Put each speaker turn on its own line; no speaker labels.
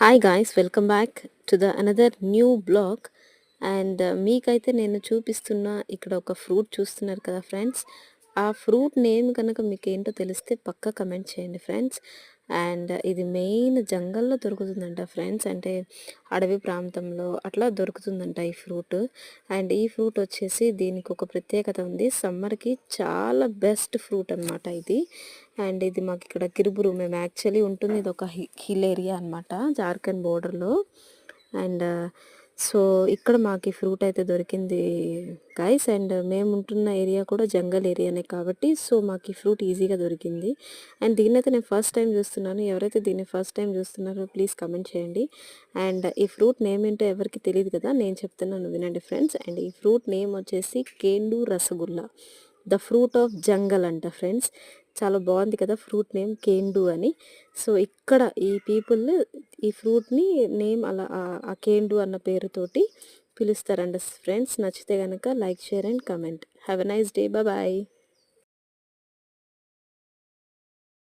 Hi guys, welcome back to the another new blog. And మీకైతే నేను చూపిస్తున్న ఇక్కడ ఒక ఫ్రూట్ చూస్తున్నారు కదా ఫ్రెండ్స్. ఆ ఫ్రూట్ నేమ్ కనుక మీకు ఏంటో తెలిస్తే పక్కా కమెంట్ చేయండి ఫ్రెండ్స్. అండ్ ఇది మెయిన్ జంగల్లో దొరుకుతుందంట ఫ్రెండ్స్, అంటే అడవి ప్రాంతంలో అట్లా దొరుకుతుందంట ఈ ఫ్రూట్. అండ్ ఈ ఫ్రూట్ వచ్చేసి దీనికి ఒక ప్రత్యేకత ఉంది, సమ్మర్కి చాలా బెస్ట్ ఫ్రూట్ అనమాట ఇది. అండ్ ఇది మాకు ఇక్కడ కిరుబురు, మేము యాక్చువల్లీ ఉంటుంది ఇది ఒక హిల్ ఏరియా అనమాట, జార్ఖండ్ బోర్డర్లో. అండ్ సో ఇక్కడ మాకు ఈ ఫ్రూట్ అయితే దొరికింది గైస్. అండ్ మేము ఉంటున్న ఏరియా కూడా జంగల్ ఏరియానే కాబట్టి సో మాకు ఈ ఫ్రూట్ ఈజీగా దొరికింది. అండ్ దీన్ని అయితే నేను ఫస్ట్ టైం చూస్తున్నాను. ఎవరైతే దీన్ని ఫస్ట్ టైం చూస్తున్నారో ప్లీజ్ కమెంట్ చేయండి. అండ్ ఈ ఫ్రూట్ నేమ్ ఏంటో ఎవరికి తెలియదు కదా, నేను చెప్తున్నాను వినండి ఫ్రెండ్స్. అండ్ ఈ ఫ్రూట్ నేమ్ వచ్చేసి కేండు రసగుల్లా, ద ఫ్రూట్ ఆఫ్ జంగల్ అంట ఫ్రెండ్స్. చాలా బాగుంది కదా ఫ్రూట్ నేమ్, కేండు అని. సో ఇక్కడ ఈ పీపుల్ ఈ ఫ్రూట్ని నేమ్ అలా ఆ కేండు అన్న పేరుతోటి పిలుస్తారంట ఫ్రెండ్స్. నచ్చితే కనుక like, share and comment. Have a nice day, bye.